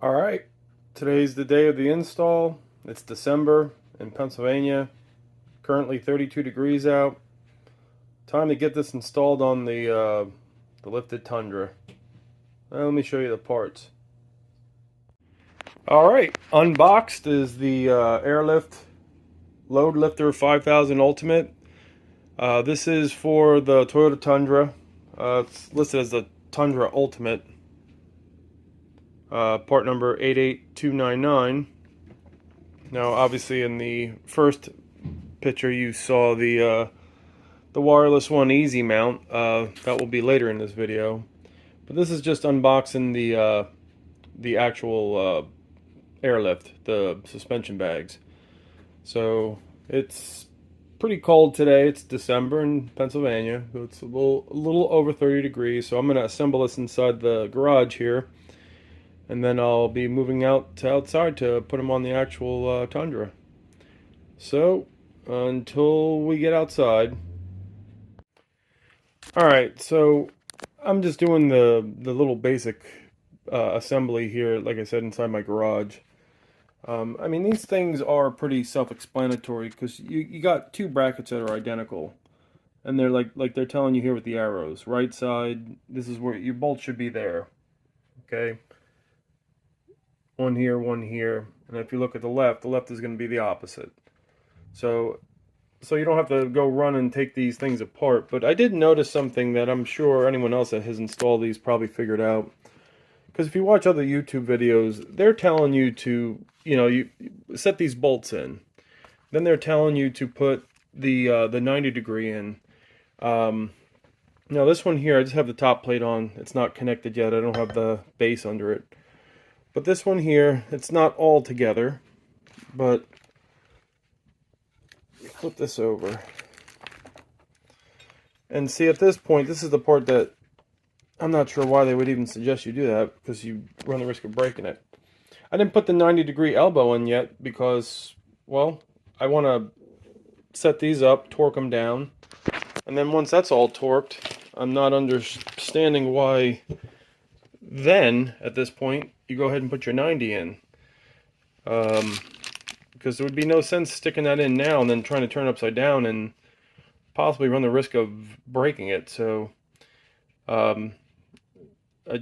All right, today's the day of the install. It's December in Pennsylvania. Currently 32 degrees out. Time to get this installed on the lifted Tundra. Let me show you the parts. All right, unboxed is the Airlift Load Lifter 5000 Ultimate. This is for the Toyota Tundra. It's listed as the Tundra Ultimate. Part number 88299. Now, obviously, in the first picture, you saw the wireless one easy mount. That will be later in this video. But this is just unboxing the actual Airlift, the suspension bags. So it's pretty cold today. It's December in Pennsylvania, so it's a little over 30 degrees. So I'm going to assemble this inside the garage here. And then I'll be moving out to outside to put them on the actual Tundra. So, until we get outside. Alright, so I'm just doing the little basic assembly here, like I said, inside my garage. I mean, these things are pretty self-explanatory because you got two brackets that are identical. And they're like they're telling you here with the arrows. Right side, this is where your bolt should be there. Okay? One here, and if you look at the left is going to be the opposite. So you don't have to go run and take these things apart. But I did notice something that I'm sure anyone else that has installed these probably figured out. Because if you watch other YouTube videos, they're telling you to, you set these bolts in. Then they're telling you to put the 90 degree in. Now this one here, I just have the top plate on. It's not connected yet. I don't have the base under it. But this one here, it's not all together, but flip this over. And see, at this point, this is the part that I'm not sure why they would even suggest you do that, because you run the risk of breaking it. I didn't put the 90 degree elbow in yet because, well, I want to set these up, torque them down, and then once that's all torqued, I'm not understanding why then, at this point, you go ahead and put your 90 in. Because there would be no sense sticking that in now and then trying to turn it upside down and possibly run the risk of breaking it. So,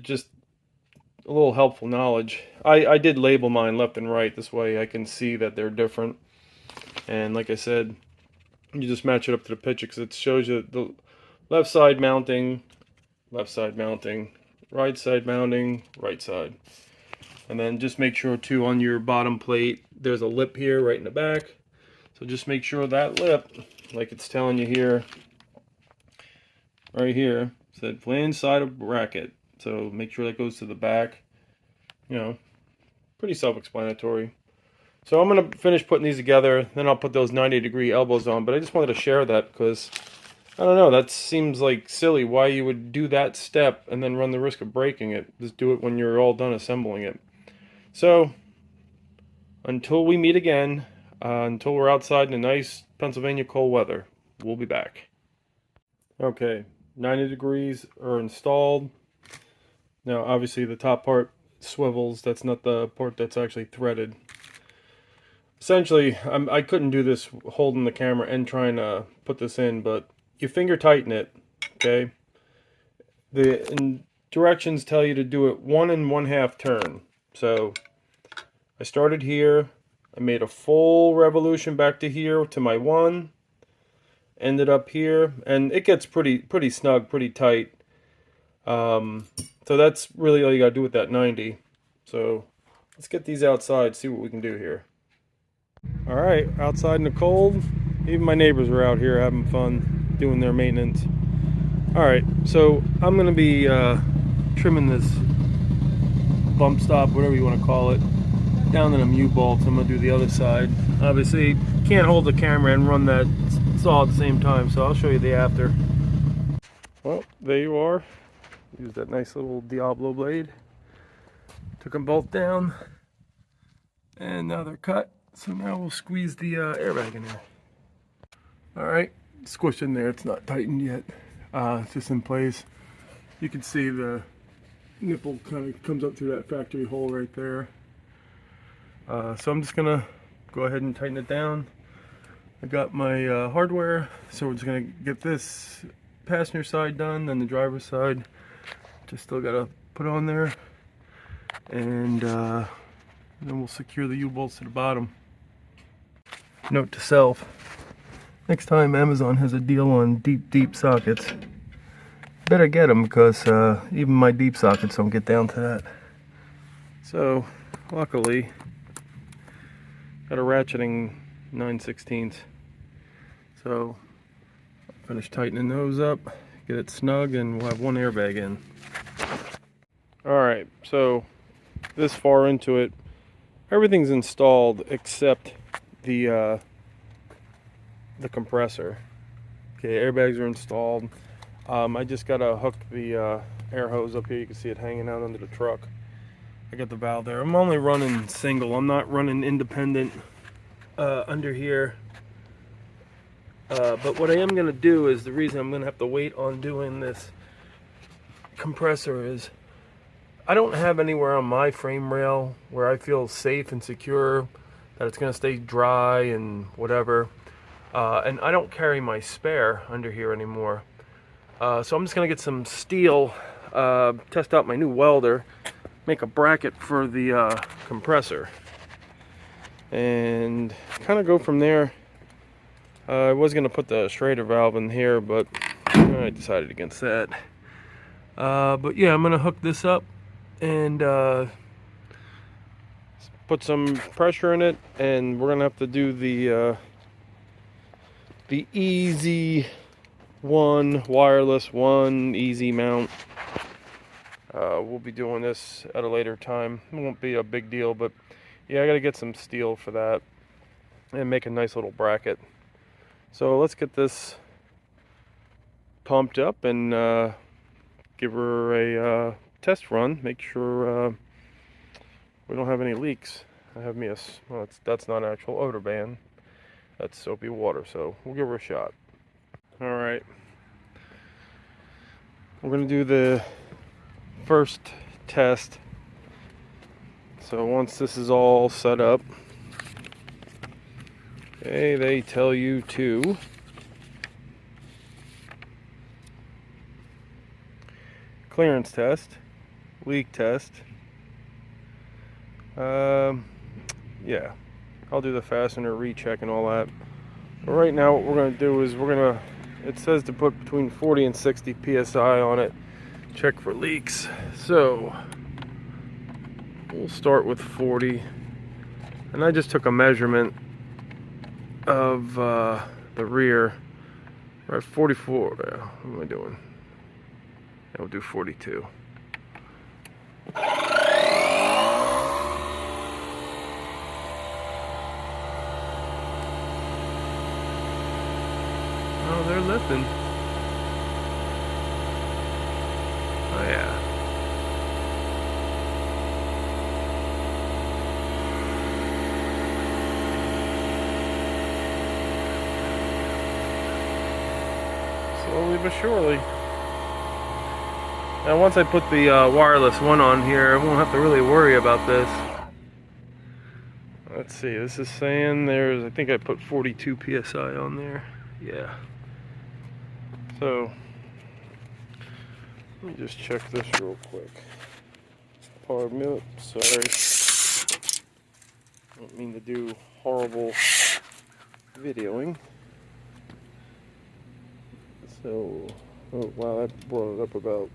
just a little helpful knowledge. I did label mine left and right. This way I can see that they're different. And like I said, you just match it up to the picture because it shows you the left side mounting, right side mounting, right side. And then just make sure too on your bottom plate, there's a lip here right in the back. So just make sure that lip, like it's telling you here, right here, said flange side of bracket. So make sure that goes to the back. Pretty self-explanatory. So I'm going to finish putting these together, then I'll put those 90 degree elbows on. But I just wanted to share that because, I don't know, that seems like silly why you would do that step and then run the risk of breaking it. Just do it when you're all done assembling it. So, until we meet again, until we're outside in the nice Pennsylvania cold weather, we'll be back. Okay, 90 degrees are installed. Now, obviously, the top part swivels. That's not the part that's actually threaded. Essentially, I couldn't do this holding the camera and trying to put this in, but you finger tighten it, okay? The directions tell you to do it 1 1/2 turn. So I started here, I made a full revolution back to here to my 1, ended up here, and it gets pretty snug, pretty tight. So that's really all you gotta do with that 90. So let's get these outside, see what we can do here. All right, outside in the cold, even my neighbors are out here having fun doing their maintenance. All right, so I'm gonna be trimming this bump stop, whatever you want to call it, down to them U-bolts. I'm gonna do the other side. Obviously, can't hold the camera and run that saw at the same time, so I'll show you the after. Well, there you are. Use that nice little Diablo blade. Took them both down, and now they're cut. So now we'll squeeze the airbag in there. All right, squished in there. It's not tightened yet. It's just in place. You can see the nipple kind of comes up through that factory hole right there. So I'm just gonna go ahead and tighten it down. I got my hardware, so we're just gonna get this passenger side done, then the driver's side just still gotta put on there, and then we'll secure the U-bolts to the bottom. Note to self: next time Amazon has a deal on deep sockets, better get them, because even my deep sockets don't get down to that. So luckily got a ratcheting 9/16, so I'll finish tightening those up, get it snug, and we'll have one airbag in. Alright, so this far into it, everything's installed except the compressor. Okay, airbags are installed. I just gotta hook the air hose up here. You can see it hanging out under the truck. I got the valve there. I'm only running single. I'm not running independent under here. But what I am gonna do is, the reason I'm gonna have to wait on doing this compressor is, I don't have anywhere on my frame rail where I feel safe and secure that it's gonna stay dry and whatever. And I don't carry my spare under here anymore. So I'm just gonna get some steel, test out my new welder, make a bracket for the compressor, and kind of go from there. I was gonna put the Schrader valve in here, but I decided against that. But yeah, I'm gonna hook this up and put some pressure in it, and we're gonna have to do the easy one, wireless one, easy mount. We'll be doing this at a later time. It won't be a big deal, but yeah, I gotta get some steel for that and make a nice little bracket. So let's get this pumped up and give her a test run, make sure we don't have any leaks. I have me a, well, that's not actual odor ban, that's soapy water, so we'll give her a shot. Alright, we're gonna do the first test. So once this is all set up, okay, they tell you to clearance test, leak test. Yeah, I'll do the fastener recheck and all that. But right now what we're going to do is it says to put between 40 and 60 psi on it, check for leaks. So we'll start with 40, and I just took a measurement of the rear. We're at 44. What am I doing? Yeah, we'll do 42. Oh, they're lifting. Oh yeah. Slowly but surely. Now once I put the wireless one on here, I won't have to really worry about this. Let's see, this is saying there's, I think I put 42 psi on there. Yeah. So, let me just check this real quick. Pardon me, sorry. I don't mean to do horrible videoing. So, oh wow, that brought it up about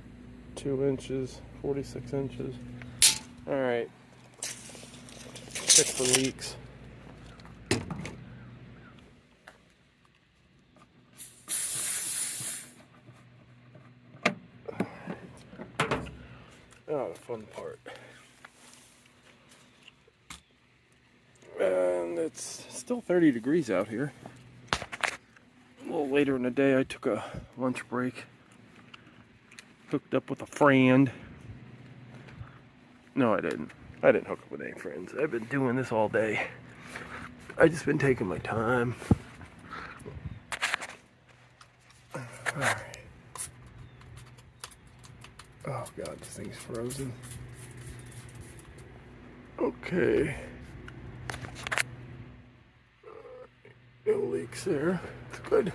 2 inches, 46 inches. Alright. Check for leaks. Oh, the fun part. And it's still 30 degrees out here. A little later in the day, I took a lunch break. Hooked up with a friend. No, I didn't. I didn't hook up with any friends. I've been doing this all day. I just been taking my time. Alright. Oh god, this thing's frozen. Okay. No leaks there. It's good.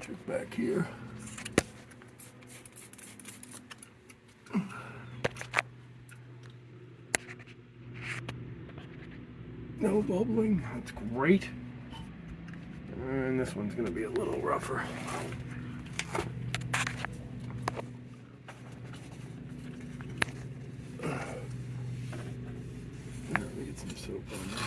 Check back here. No bubbling. That's great. And this one's going to be a little rougher. Let me get some soap on there.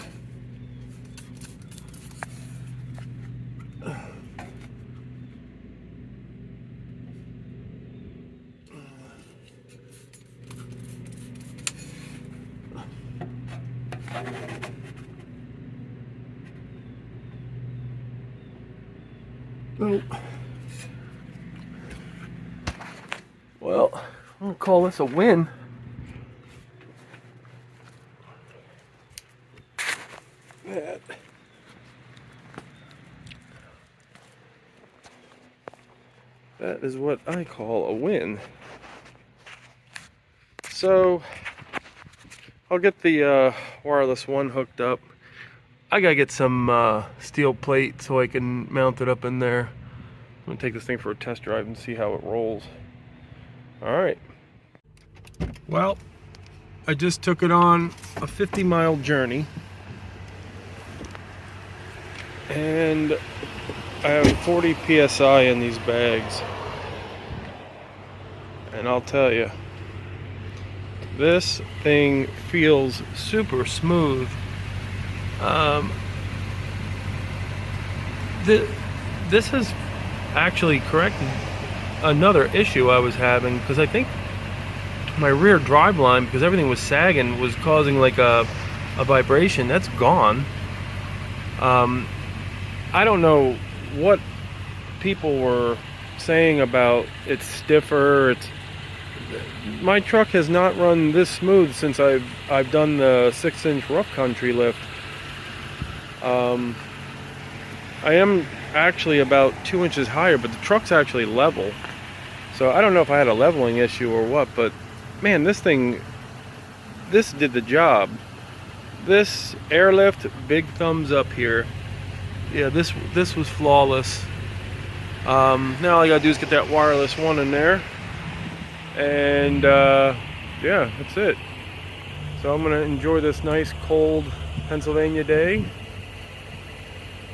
Nope. Well, I'm gonna call this a win. That is what I call a win. So I'll get the wireless one hooked up. I gotta get some steel plate so I can mount it up in there. I'm gonna take this thing for a test drive and see how it rolls. Alright. Well, I just took it on a 50-mile journey. And I have 40 PSI in these bags. And I'll tell you, this thing feels super smooth. This has actually corrected another issue I was having, because I think my rear drive line, because everything was sagging, was causing like a vibration. That's gone. I don't know what people were saying about it's stiffer. My truck has not run this smooth since I've done the 6-inch rough country lift. I am actually about 2 inches higher, but the truck's actually level. So I don't know if I had a leveling issue or what, but man, this thing, this did the job. This Airlift, big thumbs up here. Yeah, this was flawless. Now all I gotta do is get that wireless one in there, and yeah, that's it. So I'm gonna enjoy this nice cold Pennsylvania day,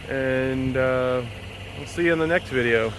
and we'll see you in the next video.